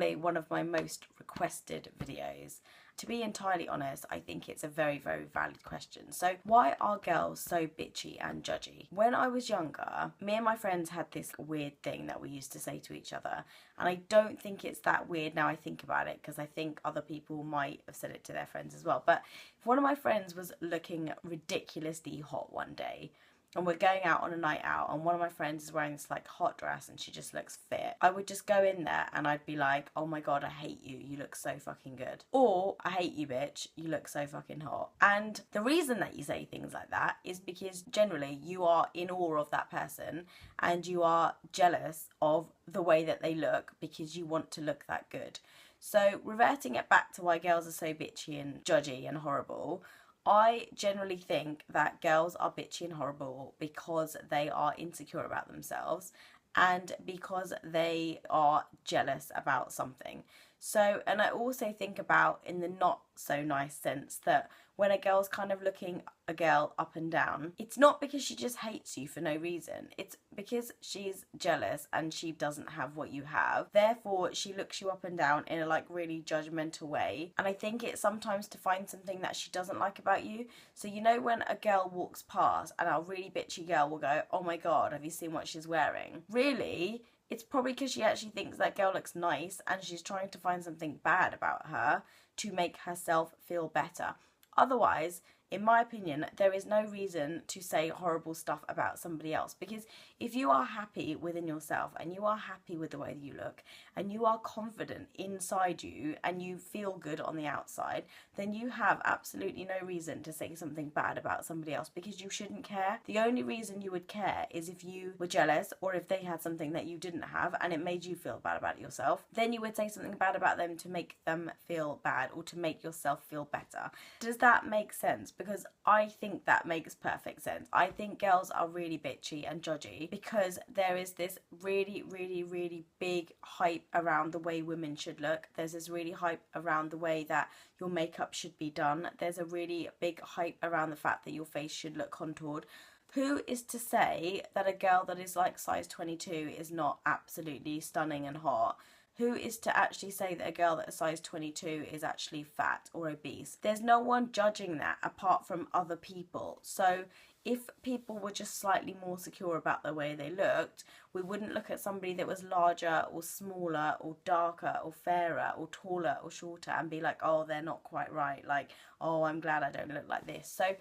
probably one of my most requested videos. To be entirely honest, I think it's a very, very valid question. So why are girls so bitchy and judgy? When I was younger, me and my friends had this weird thing that we used to say to each other. And I don't think it's that weird now I think about it, because I think other people might have said it to their friends as well. But if one of my friends was looking ridiculously hot one day, and we're going out on a night out, and one of my friends is wearing this like hot dress and she just looks fit, I would just go in there and I'd be like, oh my god, I hate you, you look so fucking good. Or, I hate you, bitch, you look so fucking hot. And the reason that you say things like that is because generally you are in awe of that person and you are jealous of the way that they look because you want to look that good. So reverting it back to why girls are so bitchy and judgy and horrible, I generally think that girls are bitchy and horrible because they are insecure about themselves and because they are jealous about something. So, and I also think about in the not so nice sense that when a girl's kind of looking a girl up and down, it's not because she just hates you for no reason. It's because she's jealous and she doesn't have what you have. Therefore, she looks you up and down in a like really judgmental way. And I think it's sometimes to find something that she doesn't like about you. So you know when a girl walks past and a really bitchy girl will go, oh my god, have you seen what she's wearing? Really? It's probably because she actually thinks that girl looks nice and she's trying to find something bad about her to make herself feel better. Otherwise, in my opinion, there is no reason to say horrible stuff about somebody else, because if you are happy within yourself and you are happy with the way that you look and you are confident inside you and you feel good on the outside, then you have absolutely no reason to say something bad about somebody else, because you shouldn't care. The only reason you would care is if you were jealous or if they had something that you didn't have and it made you feel bad about yourself. Then you would say something bad about them to make them feel bad or to make yourself feel better. Does that make sense? Because I think that makes perfect sense. I think girls are really bitchy and judgy because there is this really, really, really big hype around the way women should look. There's this really hype around the way that your makeup should be done. There's a really big hype around the fact that your face should look contoured. Who is to say that a girl that is like size 22 is not absolutely stunning and hot? Who is to actually say that a girl that is size 22 is actually fat or obese? There's no one judging that apart from other people. So if people were just slightly more secure about the way they looked, we wouldn't look at somebody that was larger or smaller or darker or fairer or taller or shorter and be like, oh, they're not quite right. Like, oh, I'm glad I don't look like this. So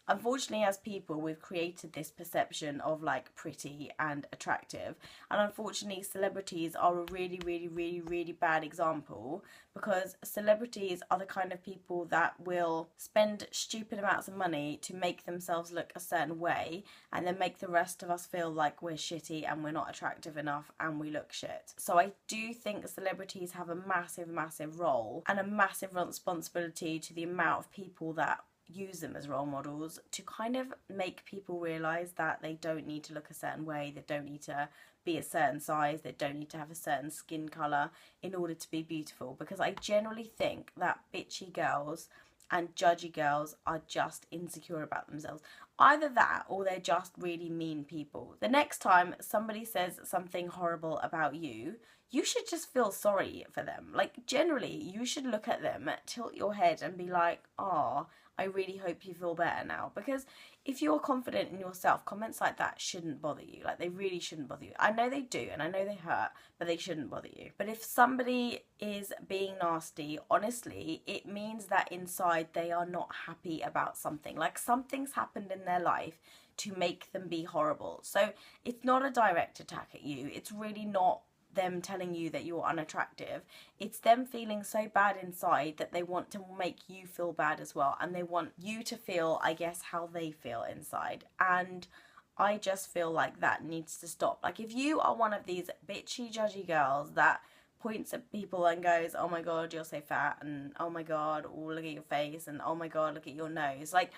unfortunately, as people, we've created this perception of like pretty and attractive, and unfortunately celebrities are a really, really, really, really bad example, because celebrities are the kind of people that will spend stupid amounts of money to make themselves look a certain way and then make the rest of us feel like we're shitty and we're not attractive enough and we look shit. So I do think celebrities have a massive, massive role and a massive responsibility to the amount of people that use them as role models to kind of make people realise that they don't need to look a certain way, they don't need to be a certain size, they don't need to have a certain skin colour in order to be beautiful. Because I generally think that bitchy girls and judgy girls are just insecure about themselves. Either that or they're just really mean people. The next time somebody says something horrible about you, you should just feel sorry for them. Like, generally, you should look at them, tilt your head and be like, oh, I really hope you feel better now. Because if you're confident in yourself, comments like that shouldn't bother you. Like, they really shouldn't bother you. I know they do and I know they hurt, but they shouldn't bother you. But if somebody is being nasty, honestly, it means that inside they are not happy about something. Like, something's happened in their life to make them be horrible. So it's not a direct attack at you. It's really not them telling you that you're unattractive. It's them feeling so bad inside that they want to make you feel bad as well, and they want you to feel, I guess, how they feel inside. And I just feel like that needs to stop. Like, if you are one of these bitchy, judgy girls that points at people and goes, oh my god, you're so fat, and oh my god, oh, look at your face, and oh my god, look at your nose, like,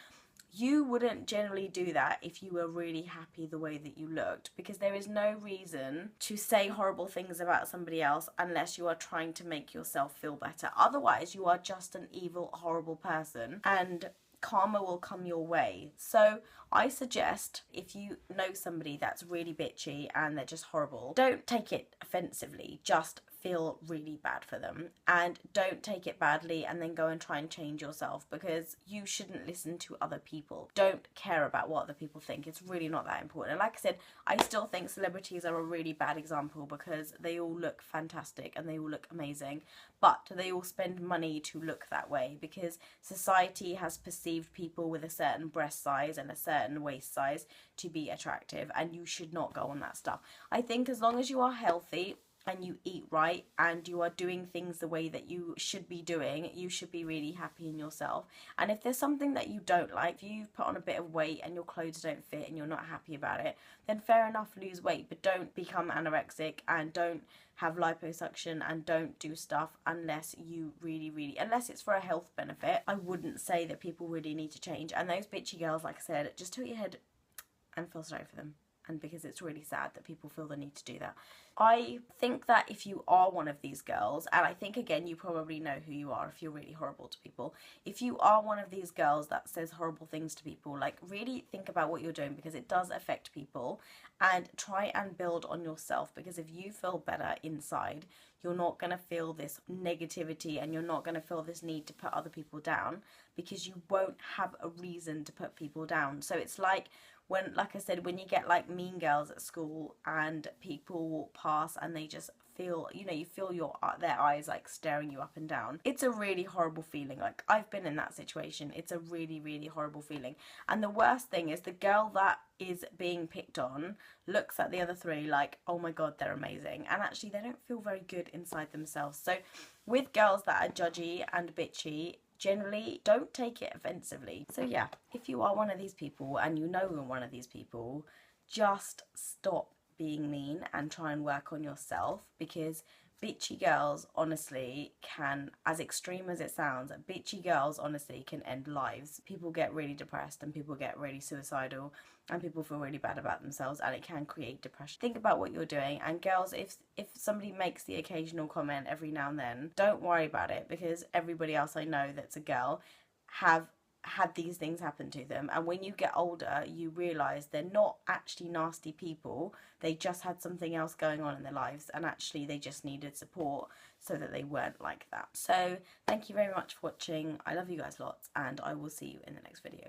you wouldn't generally do that if you were really happy the way that you looked, because there is no reason to say horrible things about somebody else unless you are trying to make yourself feel better. Otherwise, you are just an evil, horrible person, and karma will come your way. So I suggest, if you know somebody that's really bitchy and they're just horrible, don't take it offensively, just feel really bad for them, and don't take it badly and then go and try and change yourself, because you shouldn't listen to other people. Don't care about what other people think. It's really not that important. And like I said, I still think celebrities are a really bad example because they all look fantastic and they all look amazing, but they all spend money to look that way because society has perceived people with a certain breast size and a certain waist size to be attractive, and you should not go on that stuff. I think as long as you are healthy and you eat right and you are doing things the way that you should be doing, you should be really happy in yourself. And if there's something that you don't like, if you've put on a bit of weight and your clothes don't fit and you're not happy about it, then fair enough, lose weight, but don't become anorexic and don't have liposuction and don't do stuff unless you really, unless it's for a health benefit. I wouldn't say that people really need to change. And those bitchy girls, like I said, just tilt your head and feel sorry for them. And because it's really sad that people feel the need to do that. I think that if you are one of these girls, and I think again you probably know who you are if you're really horrible to people, if you are one of these girls that says horrible things to people, like really think about what you're doing, because it does affect people, and try and build on yourself, because if you feel better inside, you're not going to feel this negativity and you're not going to feel this need to put other people down, because you won't have a reason to put people down. So it's like when, like I said, when you get like mean girls at school and people walk past and they just feel, you know, you feel their eyes like staring you up and down. It's a really horrible feeling. Like, I've been in that situation. It's a really horrible feeling. And the worst thing is the girl that is being picked on looks at the other three like, oh my god, they're amazing, and actually they don't feel very good inside themselves. So with girls that are judgy and bitchy, generally don't take it offensively. So yeah, if you are one of these people and you know you're one of these people, just stop being mean and try and work on yourself, because bitchy girls honestly can, as extreme as it sounds, bitchy girls honestly can end lives. People get really depressed and people get really suicidal and people feel really bad about themselves, and it can create depression. Think about what you're doing. And girls, if somebody makes the occasional comment every now and then, don't worry about it, because everybody else I know that's a girl have had these things happen to them, and when you get older you realise they're not actually nasty people. They just had something else going on in their lives, and actually they just needed support so that they weren't like that. So thank you very much for watching. I love you guys lots, and I will see you in the next video.